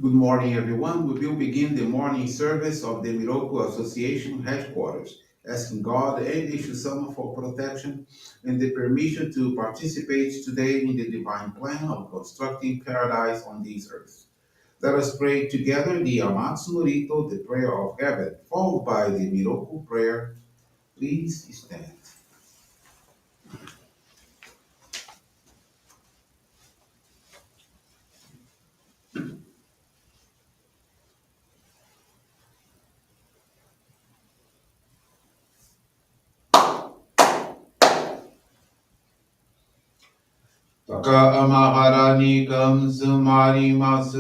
Good morning, everyone. We will begin the morning service of the Miroku Association headquarters, asking God and Meishu-sama for protection and the permission to participate today in the divine plan of constructing paradise on this earth. Let us pray together the Amatsu-Norito, the prayer of heaven, followed by the Miroku Prayer. Please stand. 高天原に冠住まります。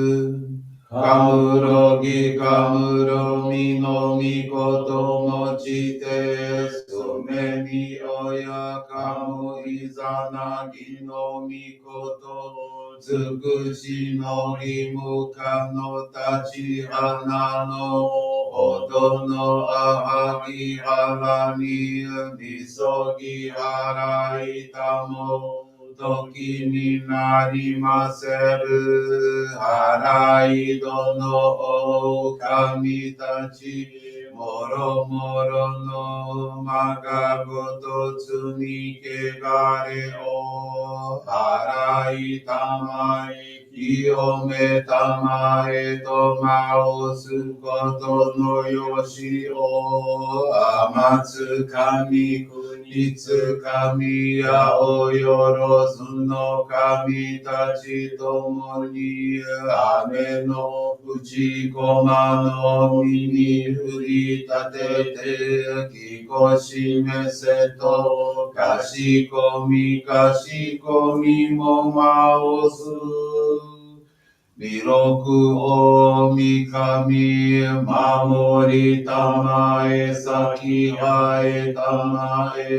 かむろぎかむろみのみこともちて、すめにおやかむいざなぎのみこと、つくしのりむかの立ち花の、おどのあはぎはらに、みそぎはらいたも、時になりませる。払いどの狼たち、もろもろのまがごと罪けがれを払いたまえ、清めたまえとまおすことのよしを、天つ神国つ神やおよろずの神たちともに、雨の内駒の身に降り立てて、きこしめせと、かしこみもまおす。弥勒を御神守りたまえ先会えたまえ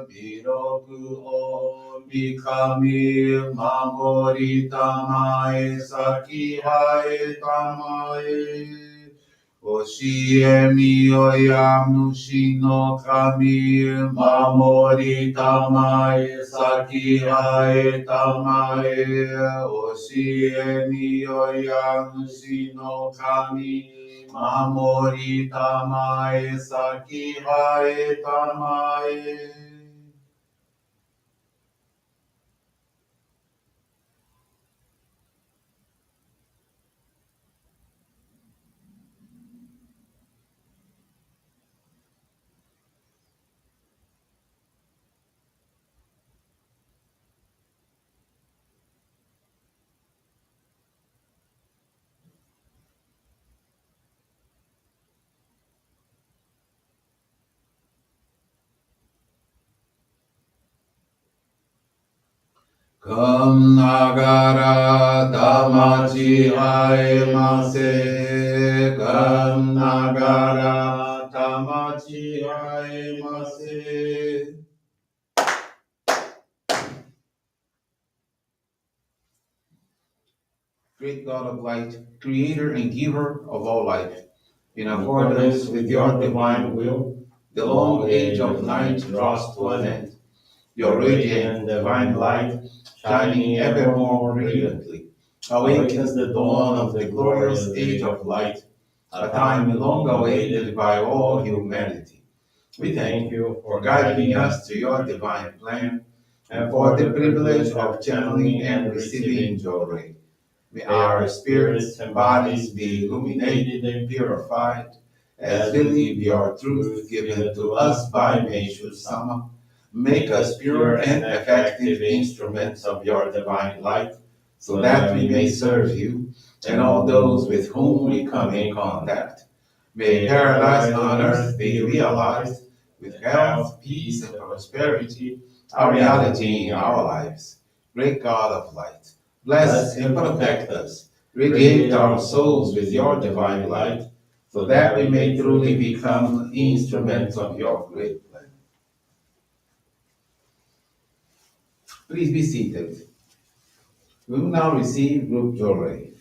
弥勒を御神守りたまえ先会えたまえ教えみよや主の神守りたまえ先会えたまえ教えみよや主の神守りたまえ先会えたまえかんながらたまちあえませ。かんながらたまちあえませ。Great God of light, creator and giver of all life, in accordance with your divine will, the long age of night draws to an end. Your radiant divine light, shining ever more brilliantly, awakens the dawn of the glorious age of light, a time long awaited by all humanity. We thank you for guiding us to your divine plan and for the privilege of channeling and receiving Johrei. May our spirits and bodies be illuminated and purified as we live your truth given to us by Meishu-sama. Make us pure and effective instruments of your divine light, so that we may serve you and all those with whom we come in contact. May paradise on earth be realized with health, peace, and prosperity, a reality in our lives. Great God of light, bless and protect us. Radiate our souls with your divine light, so that we may truly become instruments of your great plan. Please be seated. We will now receive Group Johrei.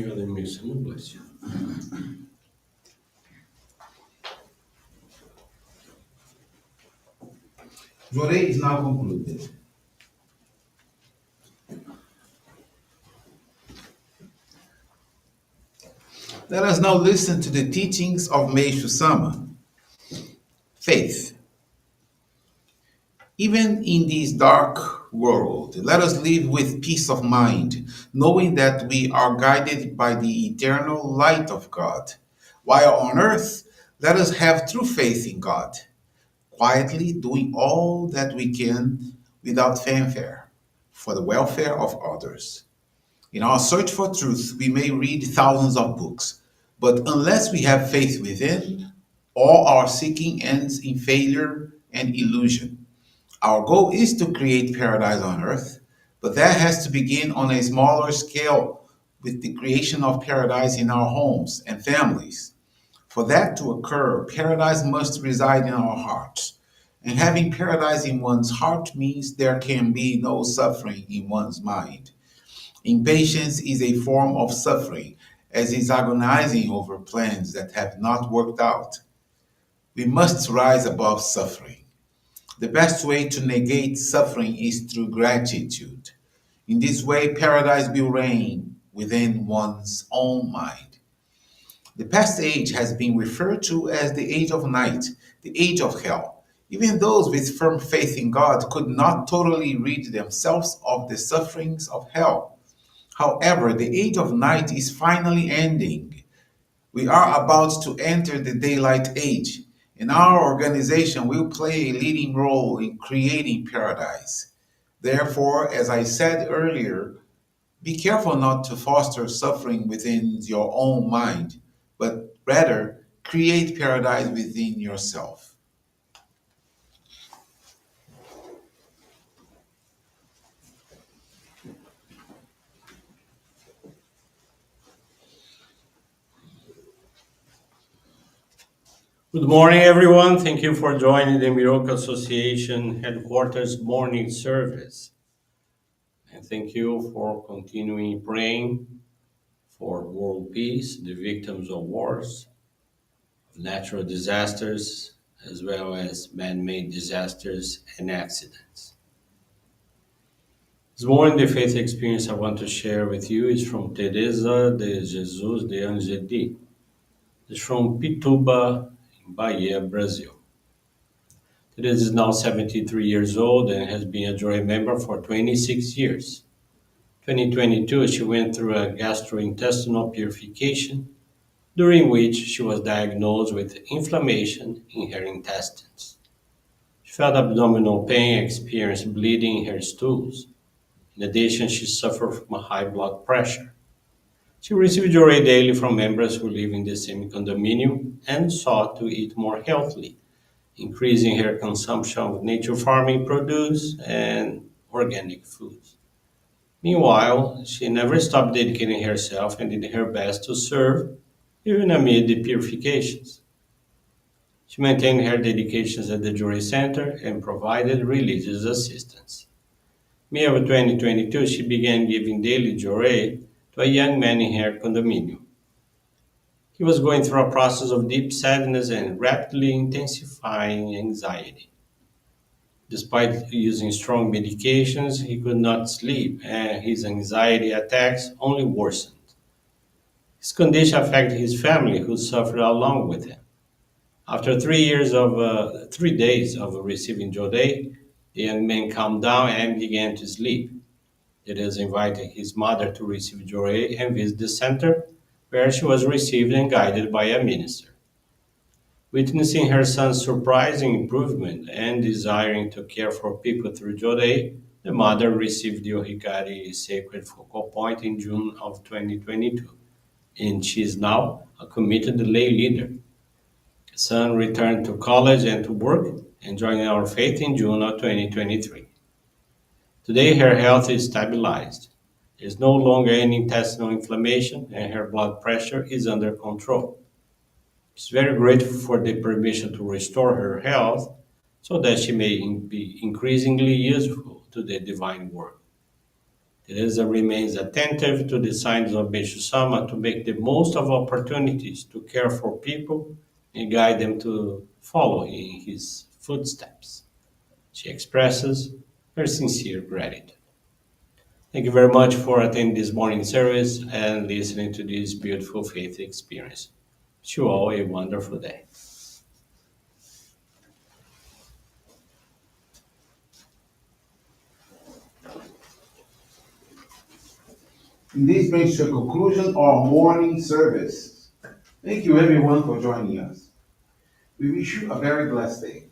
God and Meishu-sama bless you. Johrei is now concluded. Let us now listen to the teachings of Meishu-sama. Faith. Even in this dark world, let us live with peace of mind, knowing that we are guided by the eternal light of God. While on earth, let us have true faith in God, quietly doing all that we can without fanfare for the welfare of others. In our search for truth, we may read thousands of books, but unless we have faith within, all our seeking ends in failure and illusion. Our goal is to create paradise on earth, but that has to begin on a smaller scale with the creation of paradise in our homes and families. For that to occur, paradise must reside in our hearts. And having paradise in one's heart means there can be no suffering in one's mind. Impatience is a form of suffering, as is agonizing over plans that have not worked out. We must rise above suffering. The best way to negate suffering is through gratitude. In this way, paradise will reign within one's own mind. The past age has been referred to as the age of night, the age of hell. Even those with firm faith in God could not totally rid themselves of the sufferings of hell. However, the age of night is finally ending. We are about to enter the daylight age, and our organization will play a leading role in creating paradise. Therefore, as I said earlier, be careful not to foster suffering within your own mind, but rather create paradise within yourself. Good morning, everyone. Thank you for joining the Miroku Association headquarters morning service. And thank you for continuing praying for world peace, the victims of wars, of natural disasters, as well as man-made disasters and accidents. This morning, the faith experience I want to share with you is from Teresa de Jesus de Angeli. It's from Pituba, in Bahia, Brazil. Teresa is now 73 years old and has been a Johrei member for 26 years. 2022, she went through a gastrointestinal purification, during which she was diagnosed with inflammation in her intestines. She felt abdominal pain and experienced bleeding in her stools. In addition, she suffered from a high blood pressure. She received Johrei daily from members who live in the same condominium and sought to eat more healthily, increasing her consumption of nature farming produce and organic foods. Meanwhile, she never stopped dedicating herself and did her best to serve, even amid the purifications. She maintained her dedications at the Johrei Center and provided religious assistance. May of 2022, she began giving daily Johrei to a young man in her condominium. He was going through a process of deep sadness and rapidly intensifying anxiety. Despite using strong medications, he could not sleep and his anxiety attacks only worsened. His condition affected his family, who suffered along with him. After 3 days of receiving Johrei, the young man calmed down and began to sleep. Teresa invited his mother to receive Johrei and visit the center, where she was received and guided by a minister. Witnessing her son's surprising improvement and desiring to care for people through Johrei, the mother received the Ohikari sacred focal point in June of 2022, and she is now a committed lay leader. The son returned to college and to work and joined our faith in June of 2023. Today, her health is stabilized. There is no longer any intestinal inflammation, and her blood pressure is under control. She's very grateful for the permission to restore her health so that she may be increasingly useful to the divine work. Teresa remains attentive to the signs of Meishu-sama to make the most of opportunities to care for people and guide them to follow in his footsteps. She expresses her sincere gratitude. Thank you very much for attending this morning service and listening to this beautiful faith experience. Wish you all a wonderful day. And this brings to a conclusion our morning service. Thank you everyone for joining us. We wish you a very blessed day.